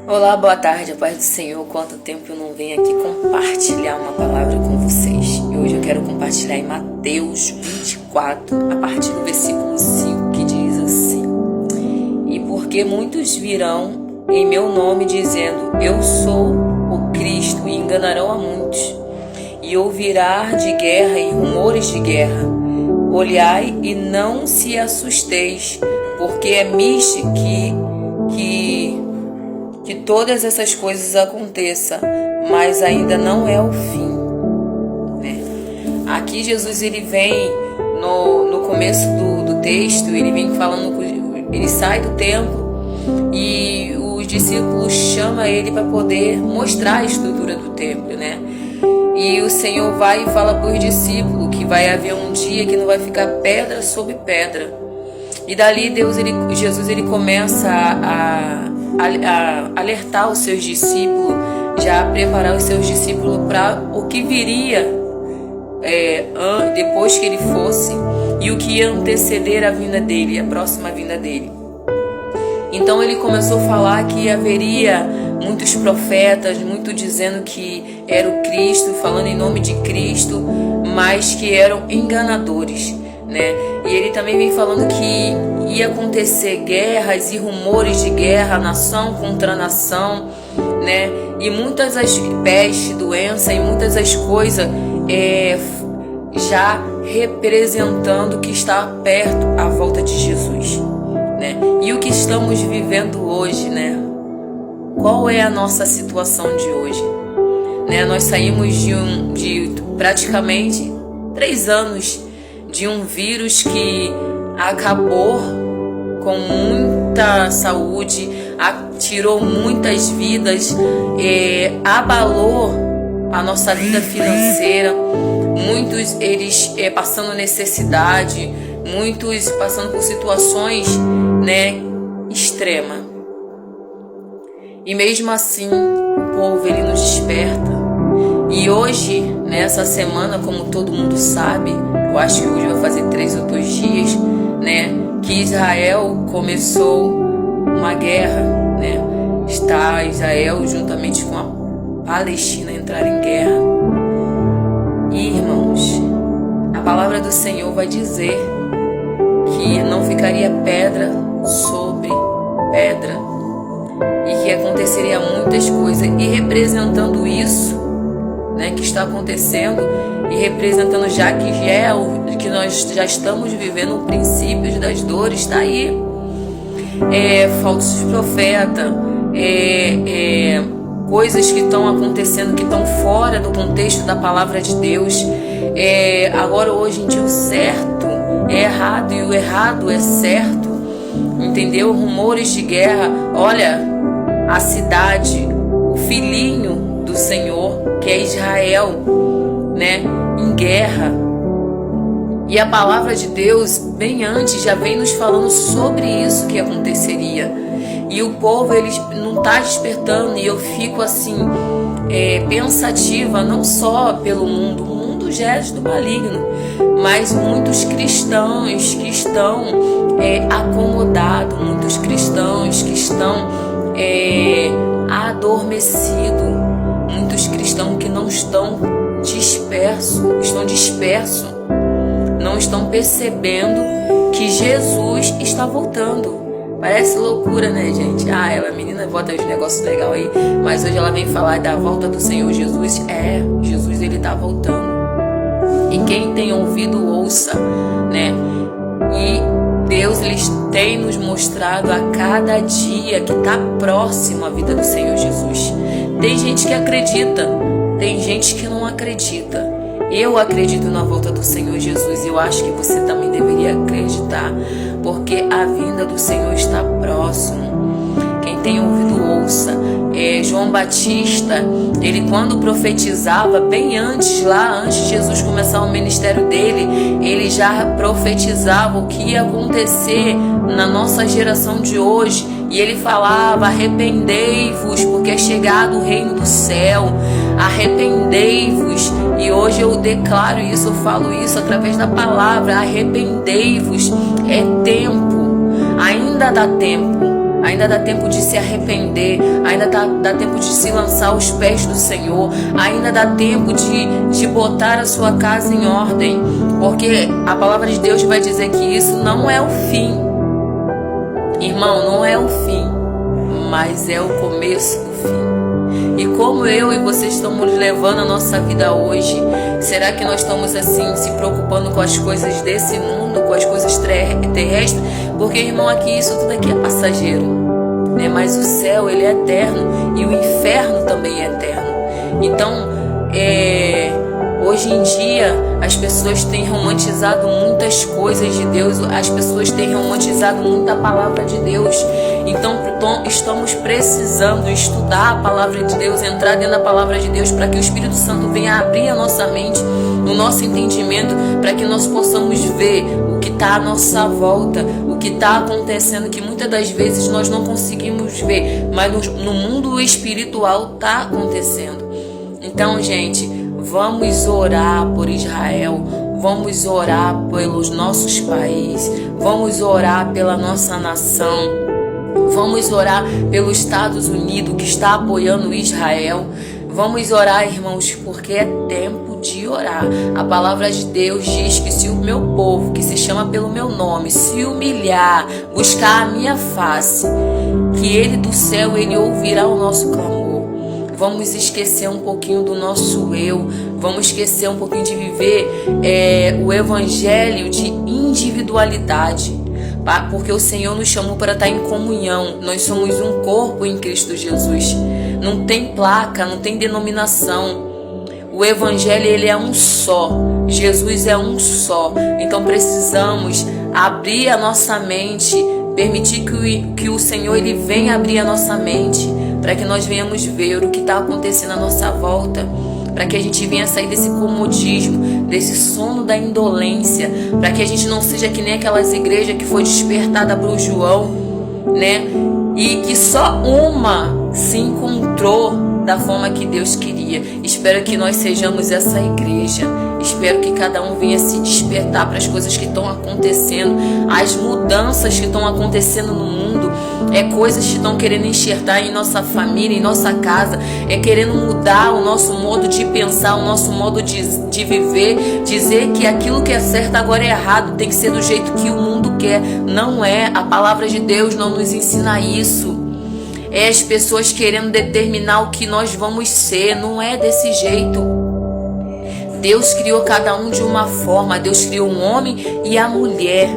Olá, boa tarde, a paz do Senhor. Quanto tempo eu não venho aqui compartilhar uma palavra com vocês. E hoje eu quero compartilhar em Mateus 24, a partir do versículo 5, que diz assim: E porque muitos virão em meu nome dizendo, eu sou o Cristo, e enganarão a muitos. E ouvirá de guerra e rumores de guerra. Olhai e não se assusteis, porque é misto que todas essas coisas aconteçam, mas ainda não é o fim, né? Aqui Jesus ele vem no começo do texto, ele vem falando, ele sai do templo e os discípulos chamam ele para poder mostrar a estrutura do templo, né? E o Senhor vai e fala para os discípulos que vai haver um dia que não vai ficar pedra sobre pedra. E dali Jesus ele começa a alertar os seus discípulos, já preparar os seus discípulos para o que viria depois que ele fosse e o que ia anteceder a vinda dele, a próxima vinda dele. Então ele começou a falar que haveria muitos profetas, muito dizendo que era o Cristo, falando em nome de Cristo, mas que eram enganadores, né? E ele também vem falando que ia acontecer guerras e rumores de guerra, nação contra nação, né? E muitas as pestes, doenças e muitas as coisas já representando que está perto a volta de Jesus, né? E o que estamos vivendo hoje, né? Qual é a nossa situação de hoje, né? Nós saímos de praticamente 3 anos de um vírus que acabou com muita saúde, tirou muitas vidas, abalou a nossa vida financeira, muitos eles passando necessidade, muitos passando por situações, né, extremas. E mesmo assim, o povo ele nos desperta. E hoje, nessa semana, como todo mundo sabe, eu acho que hoje vai fazer 3 ou 2 dias, né, que Israel começou uma guerra, né? Está Israel juntamente com a Palestina entrar em guerra. E, irmãos, a palavra do Senhor vai dizer que não ficaria pedra sobre pedra e que aconteceria muitas coisas. E representando isso, né, que está acontecendo, e representando já que nós já estamos vivendo o princípio das dores, está aí falsos profetas, coisas que estão acontecendo, que estão fora do contexto da palavra de Deus. Agora hoje em dia o certo é errado e o errado é certo, entendeu? Rumores de guerra. Olha, a cidade, o filhinho do Senhor, que é Israel, né, em guerra. E a palavra de Deus, bem antes, já vem nos falando sobre isso que aconteceria. E o povo, ele não está despertando. E eu fico assim, pensativa, não só pelo mundo. O mundo já é do maligno, mas muitos cristãos que estão acomodados, muitos cristãos que estão adormecidos, muitos cristãos que não estão dispersos, não estão percebendo que Jesus está voltando. Parece loucura, né, gente? Ela, menina, bota uns negócios legais aí, mas hoje ela vem falar da volta do Senhor Jesus. Jesus, ele tá voltando. E quem tem ouvido, ouça, né? E Deus, ele tem nos mostrado a cada dia que tá próximo a vida do Senhor Jesus. Tem gente que acredita, tem gente que não acredita. Eu acredito na volta do Senhor Jesus. Eu acho que você também deveria acreditar, porque a vinda do Senhor está próximo. Quem tem ouvido, ouça. João Batista, ele quando profetizava, bem antes de Jesus começar o ministério dele, ele já profetizava o que ia acontecer na nossa geração de hoje. E ele falava: arrependei-vos, porque é chegado o reino do céu. Arrependei-vos. E hoje eu declaro isso, eu falo isso através da palavra. Arrependei-vos. É tempo, ainda dá tempo. Ainda dá tempo de se arrepender, ainda dá tempo de se lançar aos pés do Senhor, ainda dá tempo de botar a sua casa em ordem, porque a palavra de Deus vai dizer que isso não é o fim. Irmão, não é o fim, mas é o começo do fim. E como eu e você estamos levando a nossa vida hoje? Será que nós estamos assim se preocupando com as coisas desse mundo, com as coisas terrestres? Porque, irmão, aqui isso tudo aqui é passageiro, né? Mas o céu, ele é eterno, e o inferno também é eterno. Então, hoje em dia as pessoas têm romantizado muitas coisas de Deus, as pessoas têm romantizado muita palavra de Deus. Então estamos precisando estudar a palavra de Deus, entrar dentro da palavra de Deus, para que o Espírito Santo venha abrir a nossa mente, o nosso entendimento, para que nós possamos ver o que está à nossa volta, o que está acontecendo, que muitas das vezes nós não conseguimos ver, mas no mundo espiritual está acontecendo. Então, gente, vamos orar por Israel, vamos orar pelos nossos países, vamos orar pela nossa nação, vamos orar pelos Estados Unidos que está apoiando Israel. Vamos orar, irmãos, porque é tempo de orar. A palavra de Deus diz que se o meu povo, que se chama pelo meu nome, se humilhar, buscar a minha face, que ele do céu, ele ouvirá o nosso clamor. Vamos esquecer um pouquinho do nosso eu, vamos esquecer um pouquinho de viver o evangelho de individualidade, porque o Senhor nos chamou para estar em comunhão. Nós somos um corpo em Cristo Jesus. Não tem placa, não tem denominação. O evangelho, ele é um só. Jesus é um só. Então precisamos abrir a nossa mente, permitir que o Senhor, ele venha abrir a nossa mente, para que nós venhamos ver o que está acontecendo à nossa volta, para que a gente venha sair desse comodismo, desse sono da indolência, para que a gente não seja que nem aquelas igrejas que foi despertada para o João, né? E que só uma se encontrou da forma que Deus queria. Espero que nós sejamos essa igreja. Espero que cada um venha se despertar para as coisas que estão acontecendo, as mudanças que estão acontecendo no mundo. Coisas que estão querendo enxertar em nossa família, em nossa casa. Querendo mudar o nosso modo de pensar, o nosso modo de viver. Dizer que aquilo que é certo agora é errado, tem que ser do jeito que o mundo quer. Não é. A palavra de Deus não nos ensina isso. É as pessoas querendo determinar o que nós vamos ser. Não é desse jeito. Deus criou cada um de uma forma. Deus criou um homem e a mulher.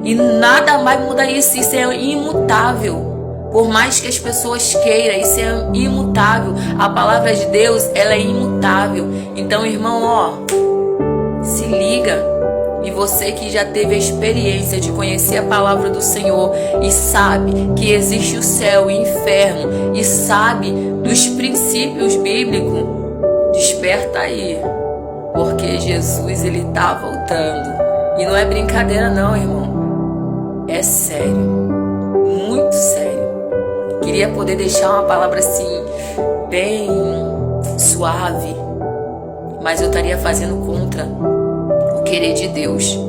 E nada mais muda isso. Isso é imutável. Por mais que as pessoas queiram, isso é imutável. A palavra de Deus, ela é imutável. Então, irmão, se liga. E você que já teve a experiência de conhecer a palavra do Senhor e sabe que existe o céu e o inferno e sabe dos princípios bíblicos, desperta aí. Porque Jesus, ele tá voltando. E não é brincadeira não, irmão. É sério. Muito sério. Queria poder deixar uma palavra assim, bem suave. Mas eu estaria fazendo contra o querer de Deus.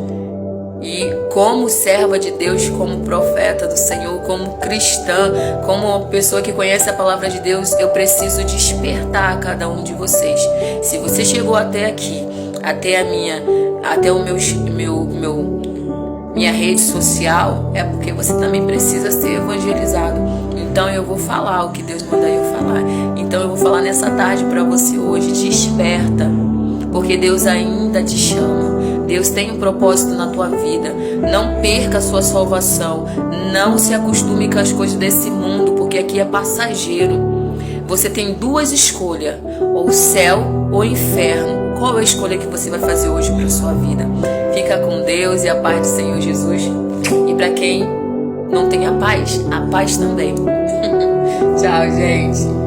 E como serva de Deus, como profeta do Senhor, como cristã, como uma pessoa que conhece a palavra de Deus, eu preciso despertar a cada um de vocês. Se você chegou até aqui, até minha rede social, é porque você também precisa ser evangelizado. Então eu vou falar o que Deus manda eu falar. Então eu vou falar nessa tarde para você hoje, desperta, porque Deus ainda te chama. Deus tem um propósito na tua vida. Não perca a sua salvação. Não se acostume com as coisas desse mundo, porque aqui é passageiro. Você tem duas escolhas, ou céu ou inferno. Qual é a escolha que você vai fazer hoje para a sua vida? Fica com Deus e a paz do Senhor Jesus. E para quem não tem a paz também. Tchau, gente.